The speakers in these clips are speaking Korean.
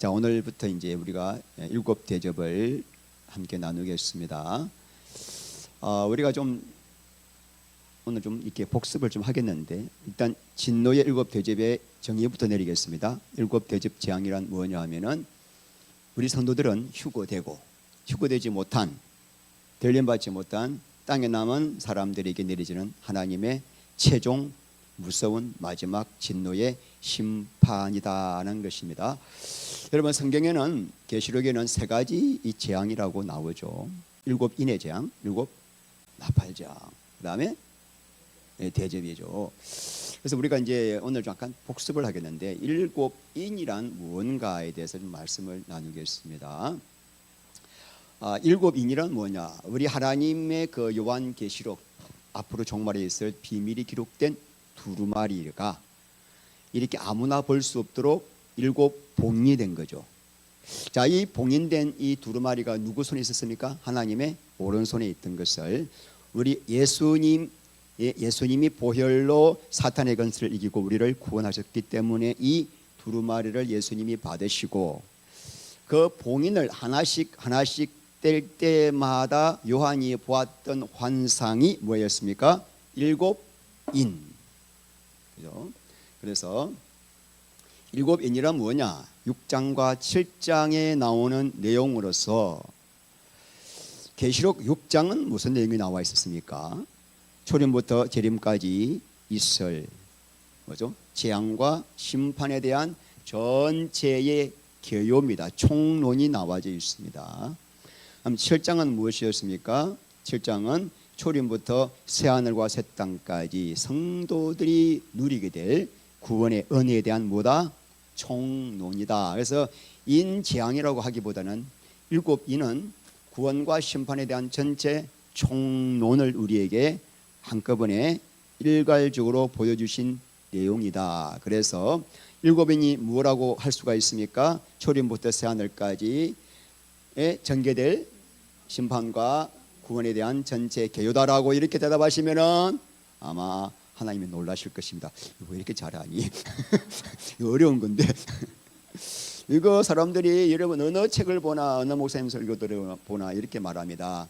자, 오늘부터 이제 우리가 일곱 대접을 함께 나누겠습니다. 우리가 오늘 좀 이렇게 복습을 좀 하겠는데, 일단 진노의 일곱 대접의 정의부터 내리겠습니다. 일곱 대접 재앙이란 뭐냐 하면은, 우리 성도들은 휴거되지 못한, 대련받지 못한 땅에 남은 사람들에게 내리지는 하나님의 최종 무서운 마지막 진노의 심판이다라는 것입니다. 여러분, 성경에는, 계시록에는 세 가지 이 재앙이라고 나오죠. 일곱 인의 재앙, 일곱 나팔 재앙, 그 다음에 대접이죠. 그래서 우리가 이제 오늘 좀 약간 복습을 하겠는데, 일곱 인이란 무언가에 대해서 좀 말씀을 나누겠습니다. 일곱 인이란 뭐냐? 우리 하나님의 그 요한계시록 앞으로 종말에 있을 비밀이 기록된 두루마리가 이렇게 아무나 볼 수 없도록 일곱 봉인이 된 거죠. 자, 이 봉인된 이 두루마리가 누구 손에 있었습니까? 하나님의 오른손에 있던 것을 우리 예수님이 보혈로 사탄의 권세를 이기고 우리를 구원하셨기 때문에 이 두루마리를 예수님이 받으시고, 그 봉인을 하나씩 뗄 때마다 요한이 보았던 환상이 뭐였습니까? 일곱 인. 그죠? 그래서 일곱 인이란 뭐냐? 6장과 7장에 나오는 내용으로서, 계시록 6장은 무슨 내용이 나와 있었습니까? 초림부터 재림까지 있을 재앙과 심판에 대한 전체의 개요입니다. 총론이 나와져 있습니다. 7장은 무엇이었습니까? 7장은 초림부터 새하늘과 새 땅까지 성도들이 누리게 될 구원의 은혜에 대한 총론이다. 그래서 인재앙이라고 하기보다는 일곱 인은 구원과 심판에 대한 전체 총론을 우리에게 한꺼번에 일괄적으로 보여주신 내용이다. 그래서 일곱 인이 뭐라고 할 수가 있습니까? 초림부터 새하늘까지 전개될 심판과 구원에 대한 전체 개요다라고 이렇게 대답하시면은 아마 하나님이 놀라실 것입니다. 왜 이렇게 잘하니? 이거 어려운 건데. 이거 사람들이, 여러분 어느 책을 보나 어느 목사님 설교들을 보나 이렇게 말합니다.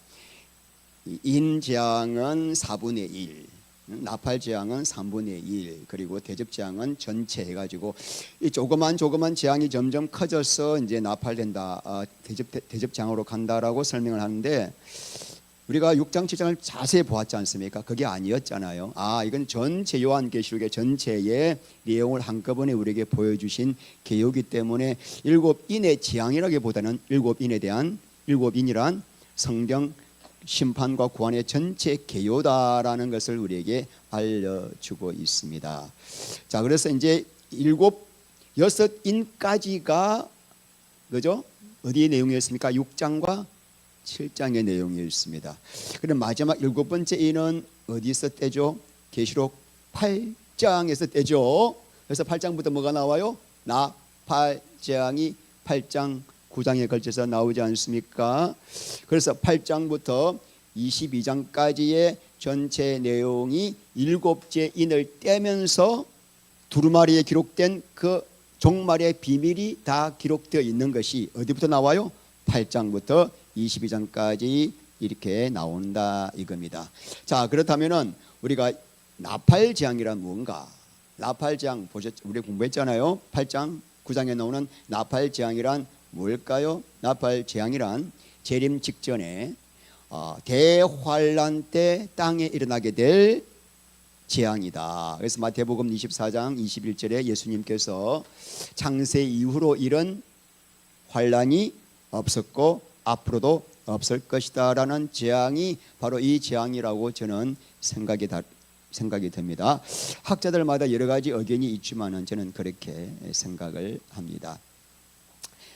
인재앙은 4분의 1, 나팔재앙은 3분의 1, 그리고 대접재앙은 전체 해가지고 이 조그만 재앙이 점점 커져서 이제 나팔된다, 대접재앙으로 간다라고 설명을 하는데, 우리가 6장 7장을 자세히 보았지 않습니까? 그게 아니었잖아요. 이건 전체 요한계시록의 전체의 내용을 한꺼번에 우리에게 보여주신 개요이기 때문에 일곱 인의 재앙이라기보다는 일곱 인이란 성경 심판과 구원의 전체 개요다라는 것을 우리에게 알려주고 있습니다. 자, 그래서 이제 여섯 인까지가 그죠? 어디의 내용이었습니까? 6장과 7장의 내용이었습니다. 그럼 마지막 일곱 번째 인은 어디서 떼죠? 계시록 8장에서 떼죠. 그래서 8장부터 뭐가 나와요? 나팔재앙이 8장 9장에 걸쳐서 나오지 않습니까? 그래서 8장부터 22장까지의 전체 내용이 일곱째 인을 떼면서 두루마리에 기록된 그 종말의 비밀이 다 기록되어 있는 것이 어디부터 나와요? 8장부터 22장까지 이렇게 나온다 이겁니다. 자, 그렇다면은 우리가 나팔재앙이란 뭔가? 나팔재앙 우리 공부했잖아요. 8장 9장에 나오는 나팔재앙이란 뭘까요? 나팔재앙이란 재림 직전에 대환란 때 땅에 일어나게 될 재앙이다. 그래서 마태복음 24장 21절에 예수님께서 창세 이후로 이런 환란이 없었고 앞으로도 없을 것이다 라는 재앙이 바로 이 재앙이라고 저는 생각이 듭니다. 학자들마다 여러 가지 의견이 있지만은 저는 그렇게 생각을 합니다.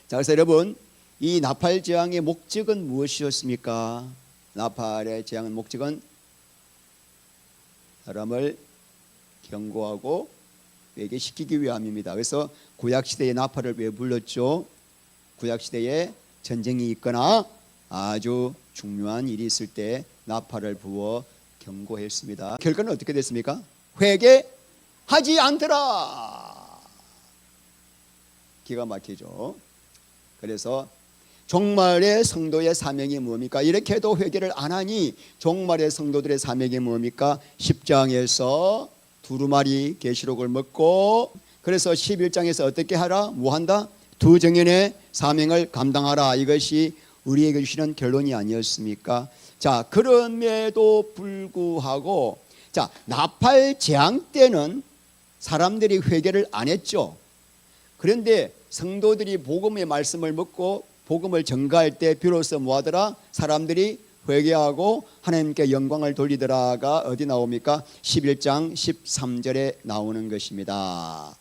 자, 그래서 여러분, 이 나팔 재앙의 목적은 무엇이었습니까? 나팔의 재앙의 목적은 사람을 경고하고 회개시키기 위함입니다. 그래서 구약시대의 나팔을 왜 불렀죠? 구약시대에 전쟁이 있거나 아주 중요한 일이 있을 때 나팔을 부어 경고했습니다. 결과는 어떻게 됐습니까? 회개하지 않더라. 기가 막히죠. 그래서 종말의 성도의 사명이 뭡니까? 이렇게 해도 회개를 안 하니 종말의 성도들의 사명이 뭡니까? 10장에서 두루마리 계시록을 먹고, 그래서 11장에서 어떻게 하라? 뭐 한다? 두 정인의 사명을 감당하라. 이것이 우리에게 주시는 결론이 아니었습니까? 자, 그럼에도 불구하고, 자, 나팔 재앙 때는 사람들이 회개를 안 했죠. 그런데 성도들이 복음의 말씀을 먹고 복음을 전가할 때 비로소 뭐하더라? 사람들이 회개하고 하나님께 영광을 돌리더라가 어디 나옵니까? 11장 13절에 나오는 것입니다.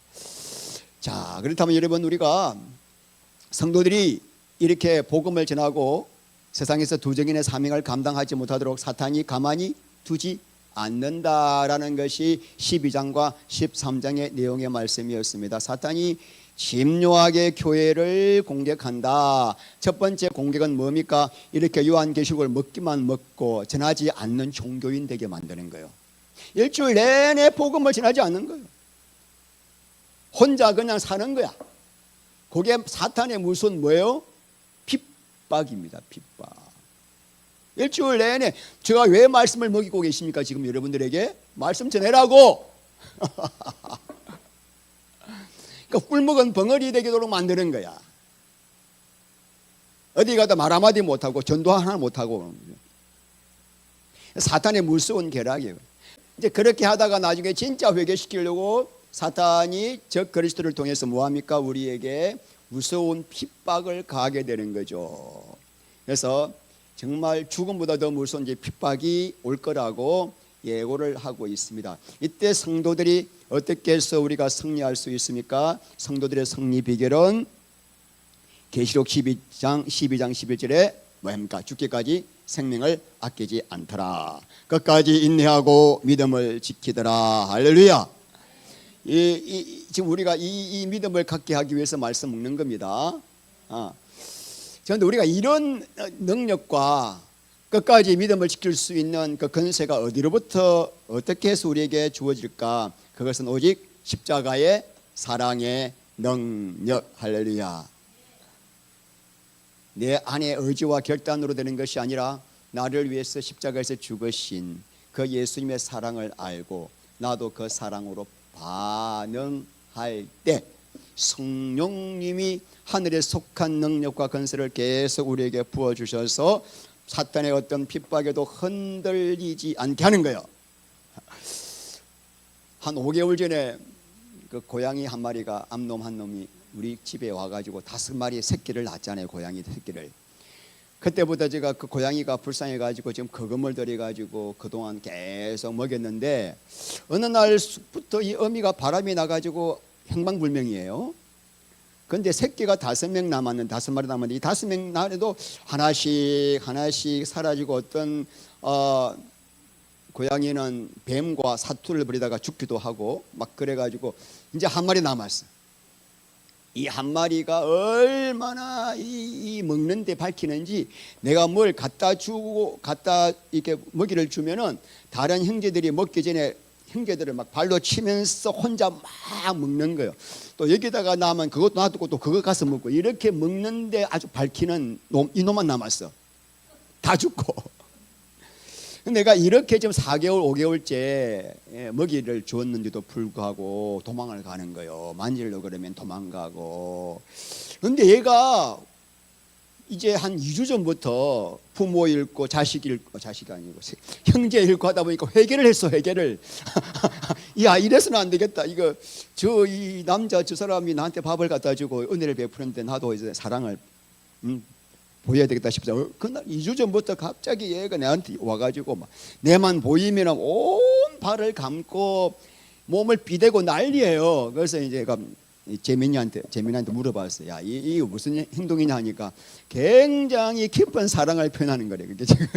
자, 그렇다면 여러분, 우리가 성도들이 이렇게 복음을 전하고 세상에서 두 정인의 사명을 감당하지 못하도록 사탄이 가만히 두지 않는다라는 것이 12장과 13장의 내용의 말씀이었습니다. 사탄이 집요하게 교회를 공격한다. 첫 번째 공격은 뭡니까? 이렇게 요한계시록을 먹기만 먹고 전하지 않는 종교인 되게 만드는 거예요. 일주일 내내 복음을 전하지 않는 거예요. 혼자 그냥 사는 거야. 그게 사탄의 무슨 뭐예요? 핍박입니다. 핍박. 일주일 내내 제가 왜 말씀을 먹이고 계십니까? 지금 여러분들에게 말씀 전해라고. 그러니까 꿀먹은 벙어리 되도록 만드는 거야. 어디 가다 말 한마디 못하고 전도 하나 못하고. 사탄의 무서운 계략이에요. 이제 그렇게 하다가 나중에 진짜 회개시키려고 사탄이 적 그리스도를 통해서 뭐합니까? 우리에게 무서운 핍박을 가하게 되는 거죠. 그래서 정말 죽음보다 더 무서운 핍박이 올 거라고 예고를 하고 있습니다. 이때 성도들이 어떻게 해서 우리가 승리할 수 있습니까? 성도들의 승리 비결은 계시록 12장 11절에 뭐합니까? 죽기까지 생명을 아끼지 않더라. 끝까지 인내하고 믿음을 지키더라. 할렐루야. 지금 우리가 이 믿음을 갖게 하기 위해서 말씀 먹는 겁니다. 그런데 우리가 이런 능력과 끝까지 믿음을 지킬 수 있는 그 권세가 어디로부터 어떻게 해서 우리에게 주어질까? 그것은 오직 십자가의 사랑의 능력. 할렐루야. 내 안의 의지와 결단으로 되는 것이 아니라 나를 위해서 십자가에서 죽으신 그 예수님의 사랑을 알고 나도 그 사랑으로 반응할 때 성령님이 하늘에 속한 능력과 권세를 계속 우리에게 부어주셔서 사탄의 어떤 핍박에도 흔들리지 않게 하는 거예요. 한 5개월 전에 그 고양이 한 마리가, 암놈 한 놈이 우리 집에 와가지고 5마리 새끼를 낳았잖아요. 고양이 새끼를. 그때부터 제가 그 고양이가 불쌍해가지고 지금 거금을 들여가지고 그동안 계속 먹였는데 어느 날부터 이 어미가 바람이 나가지고 행방불명이에요. 근데 새끼가 5명 남았는데 5마리 남았는데 이 5명 날에도 하나씩 사라지고 어떤 고양이는 뱀과 사투를 벌이다가 죽기도 하고 막 그래가지고 이제 한 마리 남았어. 이 한 마리가 얼마나 이 먹는데 밝히는지 내가 뭘 갖다 주고 갖다 이렇게 먹이를 주면은 다른 형제들이 먹기 전에 형제들을 막 발로 치면서 혼자 막 먹는 거예요. 또 여기다가 남은 그것도 놔두고 또 그거 가서 먹고 이렇게 먹는데 아주 밝히는 이놈만 남았어. 다 죽고. 내가 이렇게 지금 4개월 5개월째 먹이를 주었는데도 불구하고 도망을 가는 거예요. 만지려고 그러면 도망가고. 그런데 얘가 이제 한 2주 전부터 부모 잃고 자식이 아니고 형제 잃고 하다 보니까 회개를 했어. 회개를. 야, 이래서는 안 되겠다. 이거 이 남자 저 사람이 나한테 밥을 갖다 주고 은혜를 베푸는데 나도 이제 사랑을 보여야 되겠다 싶어서 그날 2주 전부터 갑자기 얘가 내한테 와가지고 막 내만 보이면 온 발을 감고 몸을 비대고 난리예요. 그래서 이제 재민이한테 물어봤어요. 야, 이게 무슨 행동이냐 하니까 굉장히 깊은 사랑을 표현하는 거래. 그게 지금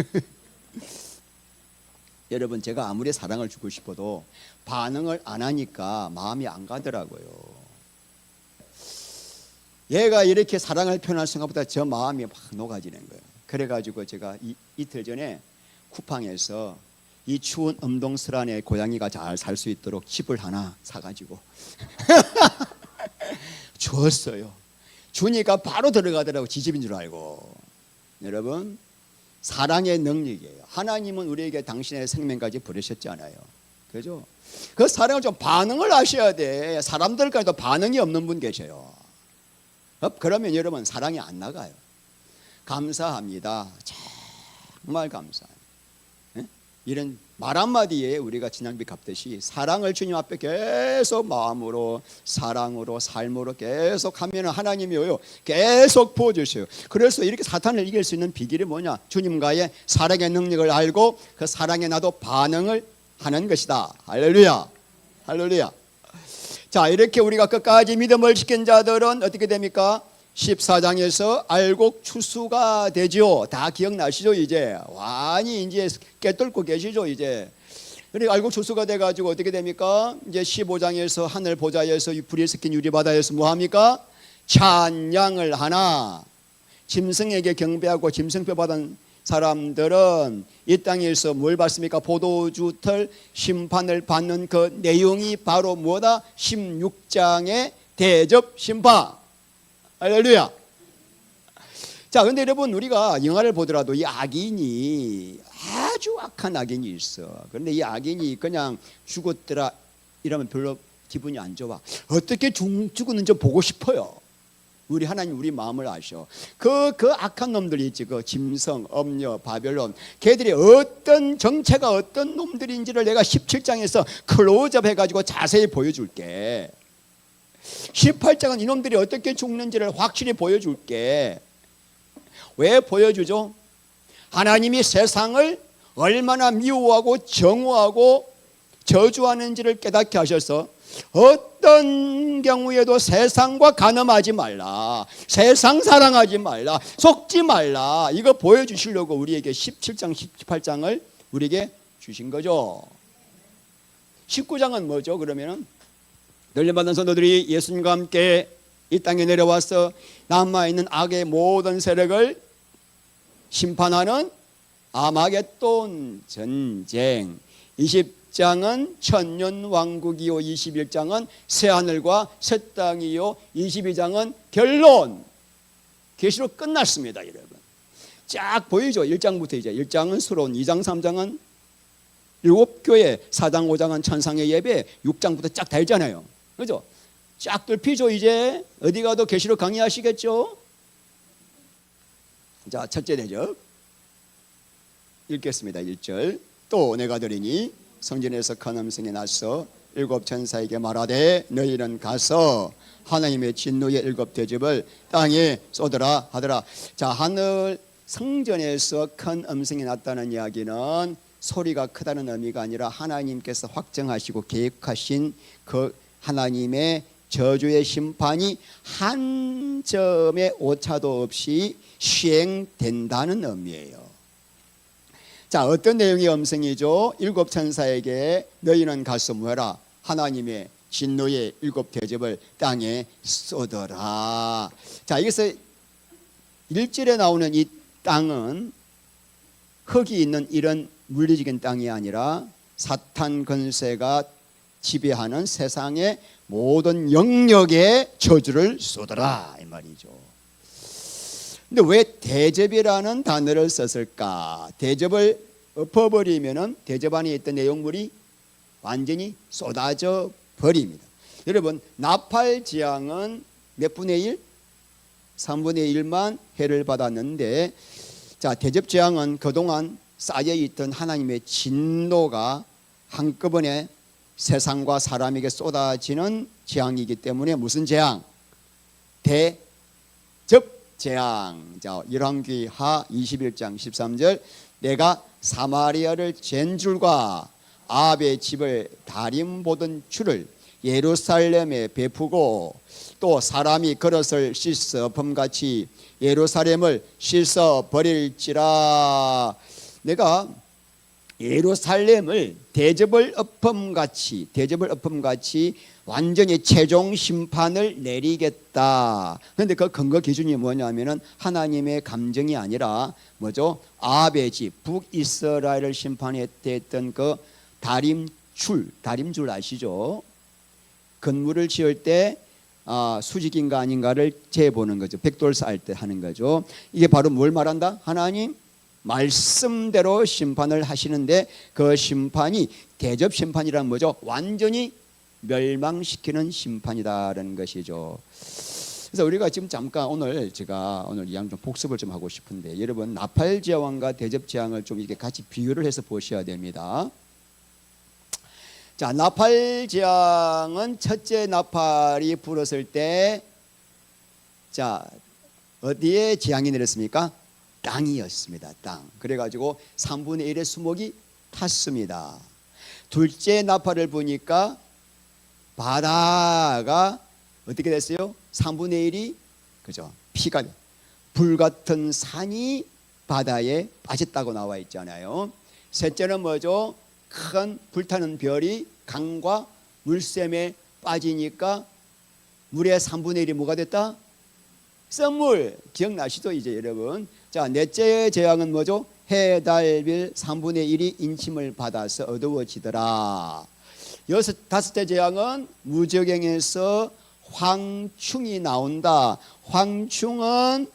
여러분, 제가 아무리 사랑을 주고 싶어도 반응을 안 하니까 마음이 안 가더라고요. 얘가 이렇게 사랑을 표현할 생각보다 저 마음이 막 녹아지는 거예요. 그래가지고 제가 이틀 전에 쿠팡에서 이 추운 엄동설 안에 고양이가 잘 살 수 있도록 집을 하나 사가지고 줬어요. 주니까 바로 들어가더라고. 지집인 줄 알고. 여러분, 사랑의 능력이에요. 하나님은 우리에게 당신의 생명까지 부르셨잖아요. 그죠? 그 사랑을 좀 반응을 하셔야 돼. 사람들까지도 반응이 없는 분 계셔요. 그러면 여러분 사랑이 안 나가요. 감사합니다. 정말 감사해요. 이런 말 한마디에 우리가 진앙비 갚듯이 사랑을 주님 앞에 계속 마음으로, 사랑으로, 삶으로 계속 하면 하나님이요 계속 부어주셔요. 그래서 이렇게 사탄을 이길 수 있는 비결이 뭐냐? 주님과의 사랑의 능력을 알고 그 사랑에 나도 반응을 하는 것이다. 할렐루야, 할렐루야. 자, 이렇게 우리가 끝까지 믿음을 지킨 자들은 어떻게 됩니까? 14장에서 알곡 추수가 되죠. 다 기억나시죠? 이제 완히 이제 깨뚫고 계시죠? 이제. 그리고 알곡 추수가 돼가지고 어떻게 됩니까? 이제 15장에서 하늘 보좌에서 불이 섞인 유리바다에서 뭐 합니까? 찬양을 하나. 짐승에게 경배하고 짐승표 받은 사람들은 이 땅에서 뭘 받습니까? 포도주털 심판을 받는 그 내용이 바로 뭐다? 16장의 대접 심판. 할렐루야. 자, 근데 여러분 우리가 영화를 보더라도 이 악인이 아주 악한 악인이 있어. 그런데 이 악인이 그냥 죽었더라 이러면 별로 기분이 안 좋아. 어떻게 죽었는지 보고 싶어요. 우리 하나님 우리 마음을 아셔. 그 악한 놈들이 있지. 그 짐승, 엄녀, 바벨론. 걔들이 어떤 정체가 어떤 놈들인지를 내가 17장에서 클로즈업 해가지고 자세히 보여줄게. 18장은 이놈들이 어떻게 죽는지를 확실히 보여줄게. 왜 보여주죠? 하나님이 세상을 얼마나 미워하고 정오하고 저주하는지를 깨닫게 하셔서 어떤 경우에도 세상과 간음하지 말라, 세상 사랑하지 말라, 속지 말라, 이거 보여주시려고 우리에게 17장 18장을 우리에게 주신 거죠. 19장은 뭐죠? 그러면은 늘림받은 성도들이 예수님과 함께 이 땅에 내려와서 남아있는 악의 모든 세력을 심판하는 아마겟돈 전쟁. 20장은 천년왕국이요, 21장은 새하늘과 새 땅이요, 22장은 결론. 계시록 끝났습니다. 여러분 쫙 보이죠? 1장부터 이제 1장은 수론, 2장 3장은 일곱 교회, 4장 5장은 천상의 예배, 6장부터 쫙 다 있잖아요. 그죠? 쫙 뚫히죠. 이제 어디 가도 계시록 강의하시겠죠? 자, 첫째 대접 읽겠습니다. 1절. 또 내가 들으니 성전에서 큰 음성이 나서 일곱 천사에게 말하되 너희는 가서 하나님의 진노의 일곱 대접을 땅에 쏟으라 하더라. 자, 하늘 성전에서 큰 음성이 났다는 이야기는 소리가 크다는 의미가 아니라 하나님께서 확정하시고 계획하신 그 하나님의 저주의 심판이 한 점의 오차도 없이 시행된다는 의미예요. 자, 어떤 내용의 음성이죠? 일곱 천사에게 너희는 가서 뭐해라? 하나님의 진노의 일곱 대접을 땅에 쏟아라. 자, 여기서 1절에 나오는 이 땅은 흙이 있는 이런 물리적인 땅이 아니라 사탄 권세가 지배하는 세상의 모든 영역에 저주를 쏟아라 이 말이죠. 근데 왜 대접이라는 단어를 썼을까? 대접을 엎어버리면은 대접 안에 있던 내용물이 완전히 쏟아져 버립니다. 여러분, 나팔지향은 몇 분의 1? 3분의 1만 해를 받았는데, 자, 대접지향은 그동안 쌓여있던 하나님의 진노가 한꺼번에 세상과 사람에게 쏟아지는 재앙이기 때문에 무슨 재앙? 대접재앙. 자, 열왕기하 21장 13절 내가 사마리아를 잰 줄과 아합의 집을 다림 보던 줄을 예루살렘에 베푸고 또 사람이 그릇을 씻어 범같이 예루살렘을 씻어 버릴지라. 내가 예루살렘을 대접을 엎음같이 완전히 최종 심판을 내리겠다. 그런데 그 근거 기준이 뭐냐면은 하나님의 감정이 아니라 뭐죠? 아합의 집, 북이스라엘을 심판했던 그 다림줄 아시죠? 건물을 지을 때 수직인가 아닌가를 재보는 거죠. 백돌 쌓을 때 하는 거죠. 이게 바로 뭘 말한다? 하나님 말씀대로 심판을 하시는데 그 심판이 대접 심판이란 뭐죠? 완전히 멸망시키는 심판이다라는 것이죠. 그래서 우리가 지금 잠깐 제가 오늘 이양 좀 복습을 좀 하고 싶은데, 여러분 나팔제왕과 대접제왕을 좀 이렇게 같이 비교를 해서 보셔야 됩니다. 자, 나팔제왕은 첫째 나팔이 불었을 때, 자, 어디에 재앙이 내렸습니까? 땅이었습니다. 땅. 그래가지고 3분의 1의 수목이 탔습니다. 둘째 나팔을 보니까 바다가 어떻게 됐어요? 3분의 1이 그죠? 피가 불같은 산이 바다에 빠졌다고 나와 있잖아요. 셋째는 뭐죠? 큰 불타는 별이 강과 물샘에 빠지니까 물의 3분의 1이 뭐가 됐다? 썰물. 기억나시죠 이제 여러분? 자, 넷째 재앙은 뭐죠? 해, 달, 별 3분의 1이 인침을 받아서 어두워지더라. 다섯째 재앙은 무저갱에서 황충이 나온다. 황충은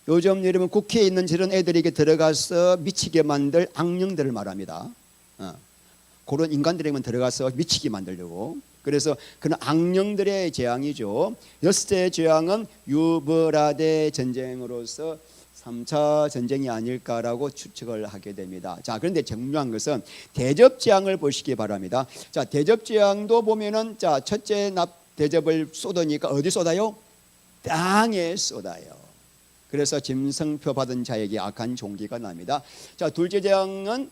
요즘 여러분 국회에 있는 저런 애들에게 들어가서 미치게 만들 악령들을 말합니다. 그런 인간들에게만 들어가서 미치게 만들려고. 그래서 그런 악령들의 재앙이죠. 여섯째 재앙은 유브라데 전쟁으로서 3차 전쟁이 아닐까라고 추측을 하게 됩니다. 자, 그런데 중요한 것은 대접재앙을 보시기 바랍니다. 자, 대접재앙도 보면은 자, 첫째 대접을 쏟으니까 어디 쏟아요? 땅에 쏟아요. 그래서 짐승표 받은 자에게 악한 종기가 납니다. 자, 둘째 재앙은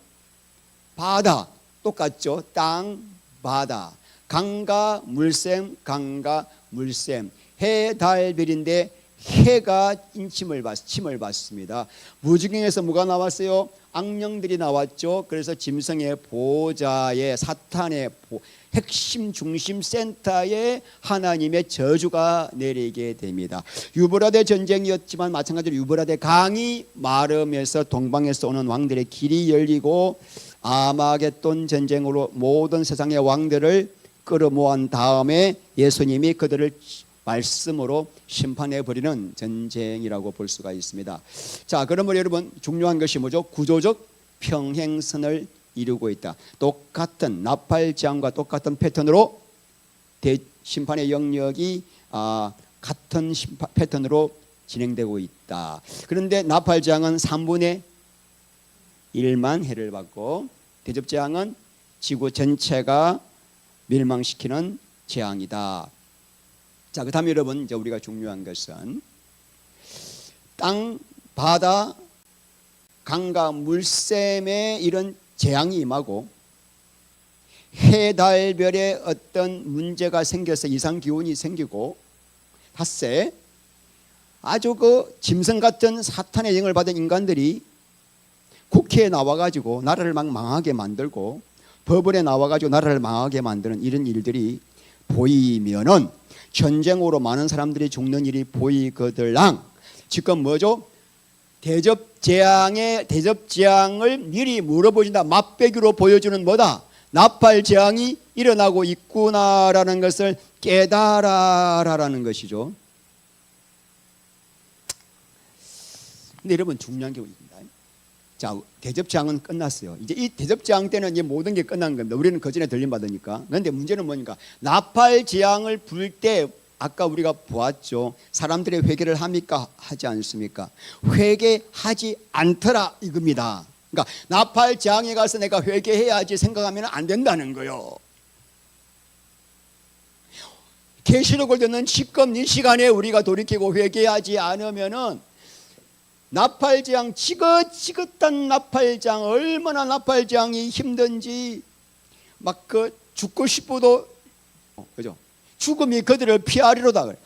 바다. 똑같죠? 땅, 바다. 강과 물샘, 강과 물샘. 해, 달, 별인데 해가 침을 받습니다. 무지경에서 뭐가 나왔어요? 악령들이 나왔죠. 그래서 짐승의 보좌에 사탄의 핵심 중심 센터에 하나님의 저주가 내리게 됩니다. 유브라데 전쟁이었지만 마찬가지로 유브라데 강이 마름에서 동방에서 오는 왕들의 길이 열리고 아마겟돈 전쟁으로 모든 세상의 왕들을 끌어모은 다음에 예수님이 그들을 말씀으로 심판해 버리는 전쟁이라고 볼 수가 있습니다. 자, 그러면 여러분 중요한 것이 뭐죠? 구조적 평행선을 이루고 있다. 똑같은 나팔재앙과 똑같은 패턴으로 심판의 영역이 같은 패턴으로 진행되고 있다. 그런데 나팔재앙은 3분의 1만 해를 받고 대접재앙은 지구 전체가 멸망시키는 재앙이다. 자, 그 다음에 여러분 이제 우리가 중요한 것은 땅, 바다, 강과 물샘에 이런 재앙이 임하고 해, 달, 별에 어떤 문제가 생겨서 이상기온이 생기고 닷새 아주 그 짐승 같은 사탄의 영을 받은 인간들이 국회에 나와가지고 나라를 막 망하게 만들고 법원에 나와가지고 나라를 망하게 만드는 이런 일들이 보이면은 전쟁으로 많은 사람들이 죽는 일이 보이거들랑 지금 뭐죠? 대접재앙을 미리 물어보신다. 맛배기로 보여주는 뭐다? 나팔재앙이 일어나고 있구나라는 것을 깨달아라라는 것이죠. 근데 여러분 중요한 게 있습니다. 자, 대접재앙은 끝났어요. 이제 이 대접재앙 때는 이제 모든 게 끝난 겁니다. 우리는 그 전에 들림받으니까. 그런데 문제는 뭐니까 나팔재앙을 불 때 아까 우리가 보았죠. 사람들의 회개를 합니까? 하지 않습니까? 회개하지 않더라 이겁니다. 그러니까 나팔재앙에 가서 내가 회개해야지 생각하면 안 된다는 거예요. 계시록을 듣는 지금 이 시간에 우리가 돌이키고 회개하지 않으면은 나팔재앙, 지긋지긋한 나팔재앙, 얼마나 나팔재앙이 힘든지 막 그 죽고 싶어도 그죠? 죽음이 그들을 피하리로다 그래.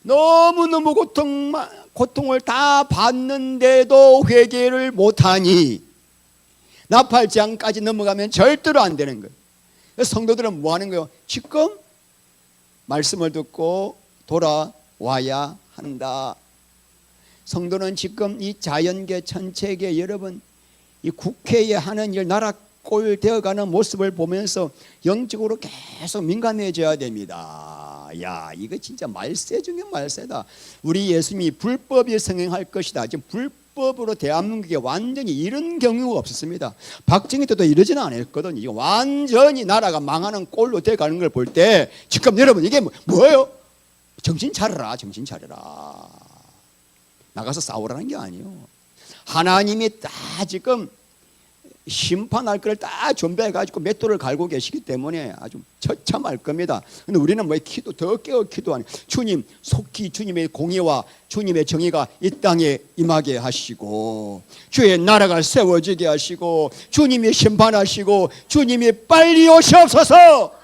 너무너무 고통을 다 받는데도 회개를 못하니 나팔재앙까지 넘어가면 절대로 안 되는 거예요. 그래서 성도들은 뭐 하는 거예요? 지금 말씀을 듣고 돌아와야 한다. 성도는 지금 이 자연계 전체계 여러분 이 국회에 하는 일 나라 꼴 되어가는 모습을 보면서 영적으로 계속 민감해져야 됩니다. 야, 이거 진짜 말세 중에 말세다. 우리 예수님이 불법이 성행할 것이다. 지금 불법으로 대한민국에 완전히 이런 경우가 없었습니다. 박정희 때도 이러지는 않았거든요. 완전히 나라가 망하는 꼴로 돼가는 걸 볼 때 지금 여러분 이게 뭐예요? 정신 차려라, 정신 차려라. 나가서 싸우라는 게 아니에요. 하나님이 다 지금 심판할 걸 다 준비해가지고 맷돌을 갈고 계시기 때문에 아주 처참할 겁니다. 근데 우리는 뭐 기도 더 깨어 기도하는 주님 속히 주님의 공의와 주님의 정의가 이 땅에 임하게 하시고 주의 나라가 세워지게 하시고 주님이 심판하시고 주님이 빨리 오시옵소서.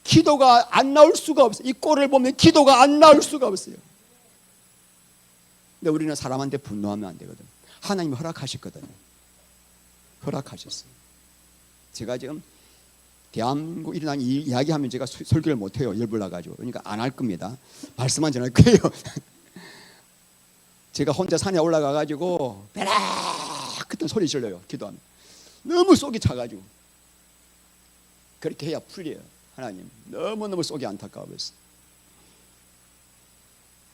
기도가 안 나올 수가 없어요. 이 꼴을 보면 기도가 안 나올 수가 없어요. 근데 우리는 사람한테 분노하면 안 되거든. 하나님이 허락하셨거든요. 허락하셨어요. 제가 지금 대한민국 일어난 이 이야기하면 제가 설교를 못해요. 열불 나가지고. 그러니까 안 할 겁니다. 말씀만 전할 거예요. 제가 혼자 산에 올라가가지고 베락 그때 소리 질러요. 기도하면. 너무 속이 차가지고. 그렇게 해야 풀려요. 하나님 너무너무 속이 안타까워서.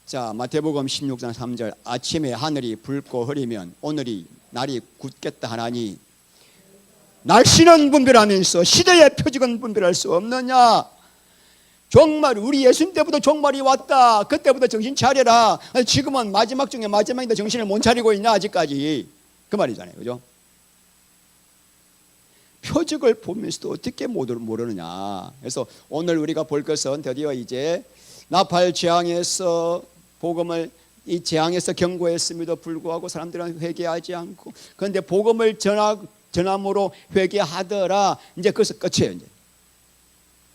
자, 마태복음 16장 3절 아침에 하늘이 붉고 흐리면 오늘이 날이 굳겠다 하나니 날씨는 분별하면서 시대의 표적은 분별할 수 없느냐. 종말 우리 예수님 때부터 종말이 왔다. 그때부터 정신 차려라. 지금은 마지막 중에 마지막인데 정신을 못 차리고 있냐 아직까지. 그 말이잖아요. 그죠? 표적을 보면서도 어떻게 모르느냐. 그래서 오늘 우리가 볼 것은 드디어 이제 나팔 재앙에서 복음을 이 재앙에서 경고했음에도 불구하고 사람들은 회개하지 않고 그런데 복음을 전함으로 회개하더라. 이제 그것은 끝이에요. 이제.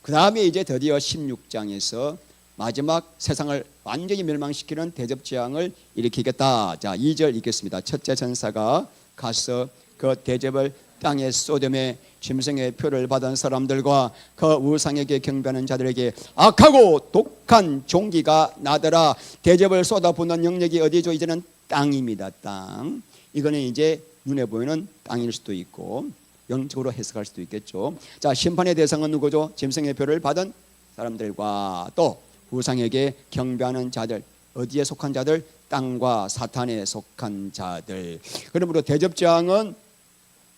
그 다음에 이제 드디어 16장에서 마지막 세상을 완전히 멸망시키는 대접 재앙을 일으키겠다. 자, 2절 읽겠습니다. 첫째 전사가 가서 그 대접을 땅의 소돔의 짐승의 표를 받은 사람들과 그 우상에게 경배하는 자들에게 악하고 독한 종기가 나더라. 대접을 쏟아붓는 영역이 어디죠? 이제는 땅입니다. 땅. 이거는 이제 눈에 보이는 땅일 수도 있고 영적으로 해석할 수도 있겠죠. 자, 심판의 대상은 누구죠? 짐승의 표를 받은 사람들과 또 우상에게 경배하는 자들. 어디에 속한 자들? 땅과 사탄에 속한 자들. 그러므로 대접 재앙은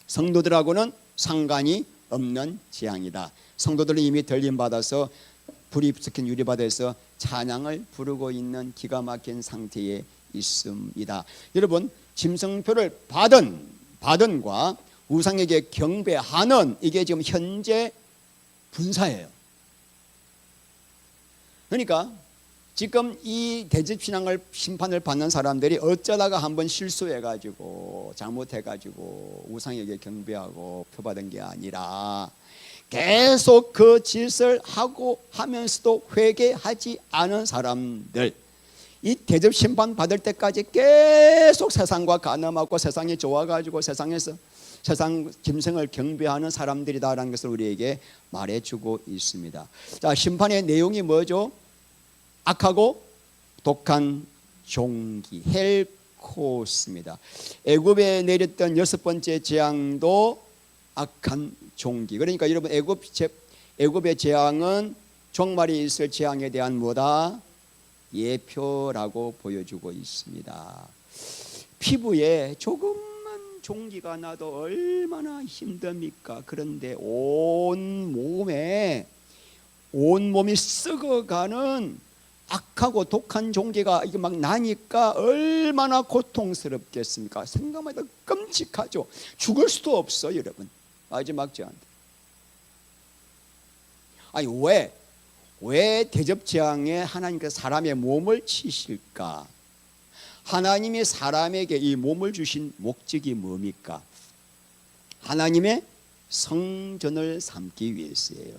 성도들하고는 상관이 없는 재앙이다. 성도들은 이미 들림받아서 불이 섞인 유리바다에서 찬양을 부르고 있는 기가 막힌 상태에 있습니다. 여러분, 짐승표를 받은과 우상에게 경배하는 이게 지금 현재 분사예요. 그러니까 지금 이 대접신앙을 심판을 받는 사람들이 어쩌다가 한번 실수해가지고 잘못해가지고 우상에게 경배하고 표받은 게 아니라 계속 그 짓을 하고 하면서도 회개하지 않은 사람들, 이 대접 심판 받을 때까지 계속 세상과 간음하고 세상이 좋아가지고 세상에서 세상 짐승을 경배하는 사람들이다라는 것을 우리에게 말해주고 있습니다. 자, 심판의 내용이 뭐죠? 악하고 독한 종기 헬코스입니다. 애굽에 내렸던 6번째 재앙도 악한 종기. 그러니까 여러분 애굽의 재앙은 종말이 있을 재앙에 대한 뭐다? 예표라고 보여주고 있습니다. 피부에 조금만 종기가 나도 얼마나 힘듭니까? 그런데 온 몸이 썩어가는 악하고 독한 종기가 이게 막 나니까 얼마나 고통스럽겠습니까? 생각만 해도 끔찍하죠. 죽을 수도 없어, 여러분. 마지막 재앙. 아니 왜 대접 재앙에 하나님께서 사람의 몸을 치실까? 하나님이 사람에게 이 몸을 주신 목적이 뭡니까? 하나님의 성전을 삼기 위해서예요.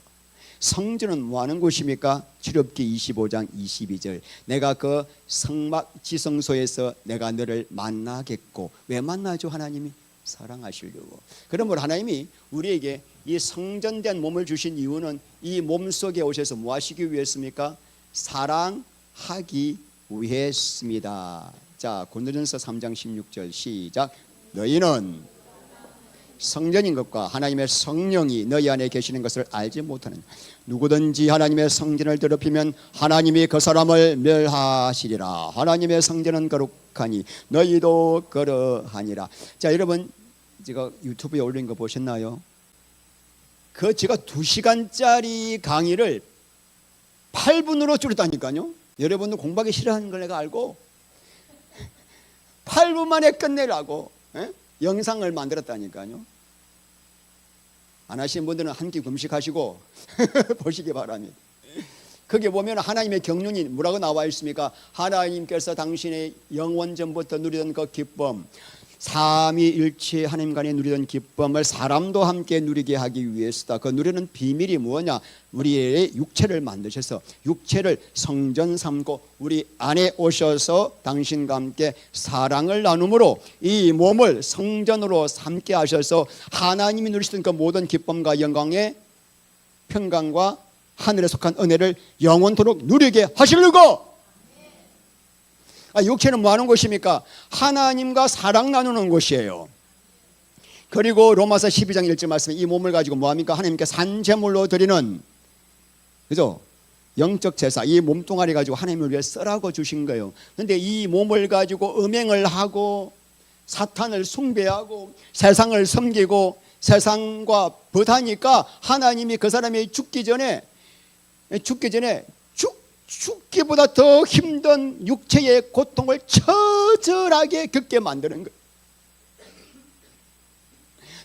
성전은 뭐 하는 곳입니까? 출애굽기 25장 22절 내가 그 성막 지성소에서 내가 너를 만나겠고. 왜 만나죠? 하나님이 사랑하시려고. 그러므로 하나님이 우리에게 이 성전된 몸을 주신 이유는 이 몸 속에 오셔서 뭐 하시기 위해서입니까? 사랑하기 위해서입니다. 자, 고린도전서 3장 16절 시작. 너희는 성전인 것과 하나님의 성령이 너희 안에 계시는 것을 알지 못하는 누구든지 하나님의 성전을 더럽히면 하나님이 그 사람을 멸하시리라. 하나님의 성전은 거룩하니 너희도 그러하니라. 자, 여러분 제가 유튜브에 올린 거 보셨나요? 제가 2시간짜리 강의를 8분으로 줄였다니까요. 여러분도 공부하기 싫어하는 걸 내가 알고 8분 만에 끝내라고 영상을 만들었다니까요. 안 하신 분들은 한 끼 금식하시고 보시기 바랍니다. 거기에 보면 하나님의 경륜이 뭐라고 나와 있습니까? 하나님께서 당신의 영원 전부터 누리던 그 기쁨, 삼위일체 하나님 간에 누리던 기쁨을 사람도 함께 누리게 하기 위해서다. 그 누리는 비밀이 뭐냐? 우리의 육체를 만드셔서 육체를 성전 삼고 우리 안에 오셔서 당신과 함께 사랑을 나눔으로 이 몸을 성전으로 삼게 하셔서 하나님이 누리시던 그 모든 기쁨과 영광의 평강과 하늘에 속한 은혜를 영원토록 누리게 하시려고. 육체는 뭐 하는 곳입니까? 하나님과 사랑 나누는 곳이에요. 그리고 로마서 12장 1절 말씀에 이 몸을 가지고 뭐 합니까? 하나님께 산제물로 드리는, 그죠? 영적 제사, 이 몸뚱아리 가지고 하나님을 위해 쓰라고 주신 거예요. 그런데 이 몸을 가지고 음행을 하고 사탄을 숭배하고 세상을 섬기고 세상과 벗하니까 하나님이 그 사람이 죽기 전에 죽기보다 더 힘든 육체의 고통을 처절하게 겪게 만드는 거예요.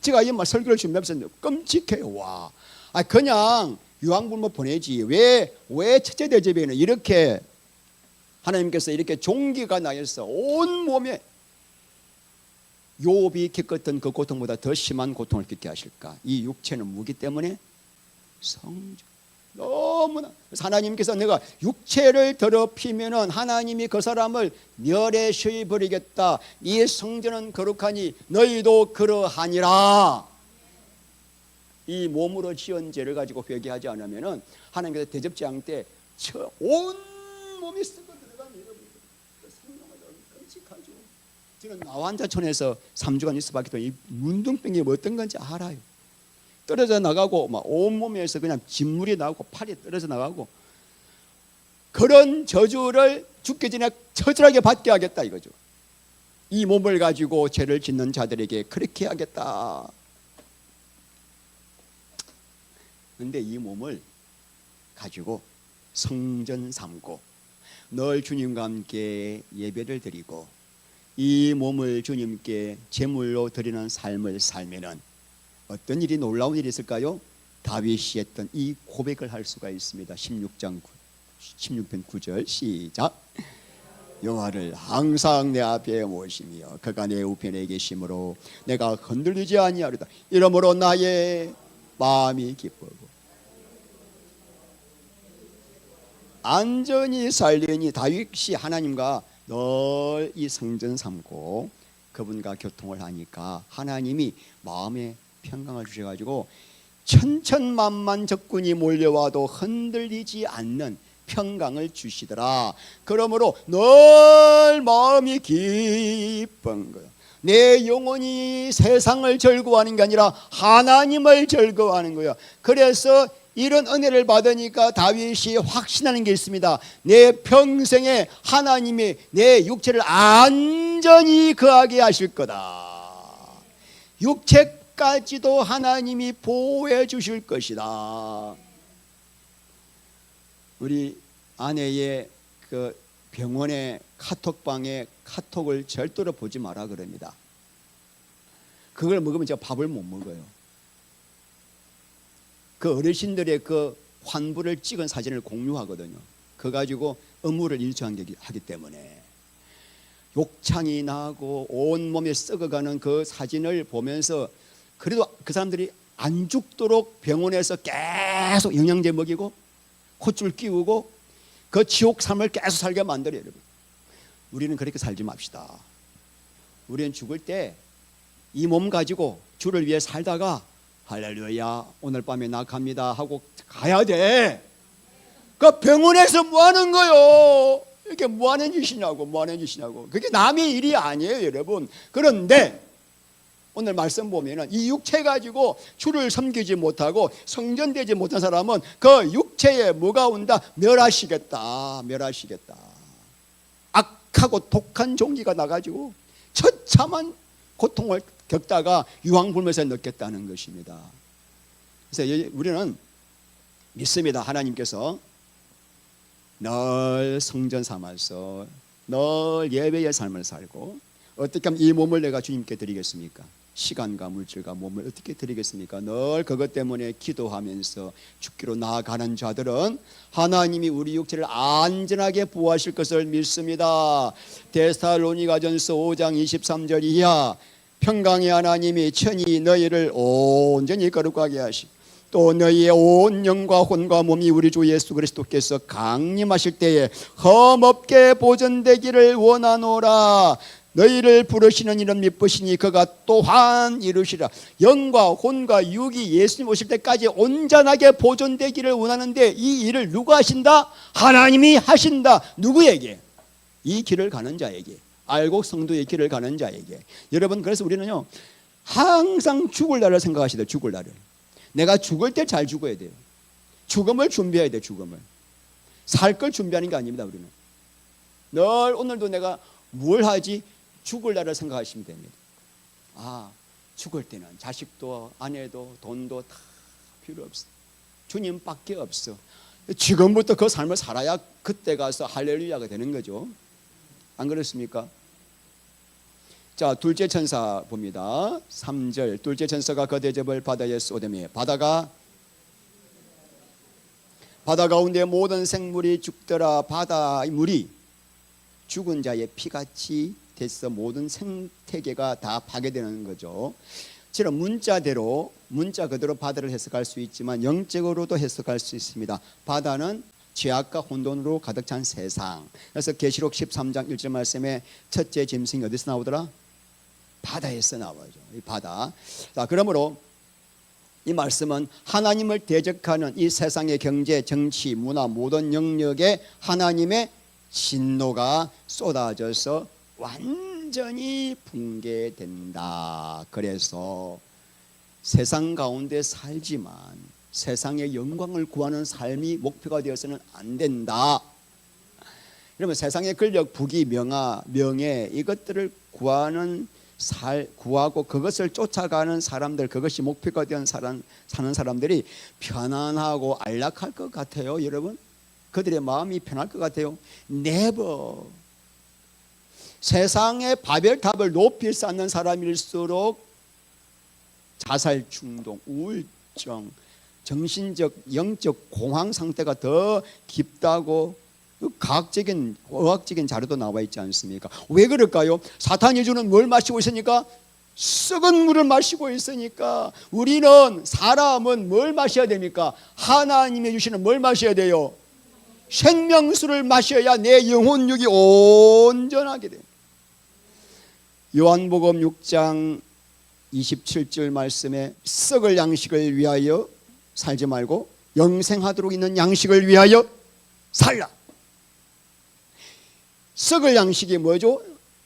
제가 이 말 설교를 지금 몇 번 끔찍해요. 와, 그냥 유황불모 보내지 왜 첫째 대접에는 이렇게 하나님께서 이렇게 종기가 나셔서 온 몸에 욥이 겪었던 그 고통보다 더 심한 고통을 겪게 하실까? 이 육체는 무기 때문에 성전. 너무나 하나님께서 내가 육체를 더럽히면은 하나님이 그 사람을 멸해시 버리겠다. 이 성전은 거룩하니 너희도 그러하니라. 이 몸으로 지은 죄를 가지고 회개하지 않으면은 하나님께서 대접장 때 온 몸이 썩어 들어가면 여러분 생명을 끔찍하죠. 저는 나환자촌에서 3주간 있어봤기 때문에 이 문둥병이 어떤 건지 알아요. 떨어져 나가고 막 온몸에서 그냥 진물이 나오고 팔이 떨어져 나가고 그런 저주를 죽기 전에 처절하게 받게 하겠다 이거죠. 이 몸을 가지고 죄를 짓는 자들에게 그렇게 하겠다. 그런데 이 몸을 가지고 성전 삼고 늘 주님과 함께 예배를 드리고 이 몸을 주님께 제물로 드리는 삶을 살면은 어떤 일이 놀라운 일이 있을까요? 다윗이 했던 이 고백을 할 수가 있습니다. 16편 9절 시작. 여호와를 항상 내 앞에 모시며 그가 내 우편에 계심으로 내가 흔들리지 아니하리다. 이러므로 나의 마음이 기쁘고 안전히 살리니. 다윗이 하나님과 늘 이 성전 삼고 그분과 교통을 하니까 하나님이 마음에 평강을 주셔가지고 천천만만 적군이 몰려와도 흔들리지 않는 평강을 주시더라. 그러므로 늘 마음이 기쁜 거예요. 내 영혼이 세상을 즐거워하는 게 아니라 하나님을 즐거워하는 거예요. 그래서 이런 은혜를 받으니까 다윗이 확신하는 게 있습니다. 내 평생에 하나님이 내 육체를 안전히 거하게 하실 거다. 육체까지도 하나님이 보호해 주실 것이다. 우리 아내의 그 병원의 카톡방에 카톡을 절대로 보지 마라 그럽니다. 그걸 먹으면 제가 밥을 못 먹어요. 그 어르신들의 그 환부를 찍은 사진을 공유하거든요. 그거 가지고 업무를 일처하기 때문에 욕창이 나고 온몸에 썩어가는 그 사진을 보면서 그래도 그 사람들이 안 죽도록 병원에서 계속 영양제 먹이고 콧줄 끼우고 그 지옥 삶을 계속 살게 만들어요. 여러분, 우리는 그렇게 살지 맙시다. 우리는 죽을 때 이 몸 가지고 주를 위해 살다가 할렐루야 오늘 밤에 나 갑니다 하고 가야 돼. 그 병원에서 뭐 하는 거요? 이게 뭐 하는 짓이냐고. 그게 남의 일이 아니에요 여러분. 그런데 오늘 말씀 보면은 이 육체 가지고 주를 섬기지 못하고 성전되지 못한 사람은 그 육체에 뭐가 온다? 멸하시겠다. 멸하시겠다. 악하고 독한 종기가 나가지고 처참한 고통을 겪다가 유황불면서 넣겠다는 것입니다. 그래서 우리는 믿습니다. 하나님께서 늘 성전 삼아서 늘 예배의 삶을 살고, 어떻게 하면 이 몸을 내가 주님께 드리겠습니까? 시간과 물질과 몸을 어떻게 드리겠습니까? 늘 그것 때문에 기도하면서 죽기로 나아가는 자들은 하나님이 우리 육체를 안전하게 보호하실 것을 믿습니다. 데살로니가전서 5장 23절 이하, 평강의 하나님이 친히 너희를 온전히 거룩하게 하시고 또 너희의 온 영과 혼과 몸이 우리 주 예수 그리스도께서 강림하실 때에 흠없게 보존되기를 원하노라. 너희를 부르시는 이는 미쁘시니 그가 또한 이루시라. 영과 혼과 육이 예수님 오실 때까지 온전하게 보존되기를 원하는데, 이 일을 누가 하신다? 하나님이 하신다. 누구에게? 이 길을 가는 자에게, 알곡 성도의 길을 가는 자에게. 여러분, 그래서 우리는요 항상 죽을 날을 생각하시되, 죽을 날을. 내가 죽을 때 잘 죽어야 돼요. 죽음을 준비해야 돼요. 죽음을. 살 걸 준비하는 게 아닙니다. 우리는 늘 오늘도 내가 뭘 하지? 죽을 날을 생각하시면 됩니다. 아, 죽을 때는 자식도 아내도 돈도 다 필요 없어. 주님밖에 없어. 지금부터 그 삶을 살아야 그때 가서 할렐루야가 되는 거죠. 안 그렇습니까? 자, 둘째 천사 봅니다. 3절. 둘째 천사가 그 대접을 바다에 쏟으며 바다 가운데 모든 생물이 죽더라. 바다의 물이 죽은 자의 피같이 돼서 모든 생태계가 다 파괴되는 거죠. 지금 문자 그대로 바다를 해석할 수 있지만 영적으로도 해석할 수 있습니다. 바다는 죄악과 혼돈으로 가득 찬 세상. 그래서 계시록 13장 1절 말씀에 첫째 짐승이 어디서 나오더라? 바다에서 나와죠. 이 바다. 자, 그러므로 이 말씀은 하나님을 대적하는 이 세상의 경제, 정치, 문화 모든 영역에 하나님의 진노가 쏟아져서 완전히 붕괴된다. 그래서 세상 가운데 살지만 세상의 영광을 구하는 삶이 목표가 되어서는 안 된다. 그러면 세상의 권력, 부귀, 명예 이것들을 구하고 그것을 쫓아가는 사람들, 그것이 목표가 되는 사는 사람들이 편안하고 안락할 것 같아요. 여러분, 그들의 마음이 편할 것 같아요. 네버. 세상의 바벨탑을 높이 쌓는 사람일수록 자살 충동, 우울증, 정신적, 영적 공황 상태가 더 깊다고 과학적인, 의학적인 자료도 나와 있지 않습니까? 왜 그럴까요? 사탄이 주는 뭘 마시고 있으니까? 썩은 물을 마시고 있으니까. 우리는, 사람은 뭘 마셔야 됩니까? 하나님이 주시는 뭘 마셔야 돼요? 생명수를 마셔야 내 영혼육이 온전하게 돼요. 요한복음 6장 27절 말씀에 썩을 양식을 위하여 살지 말고 영생하도록 있는 양식을 위하여 살라. 썩을 양식이 뭐죠?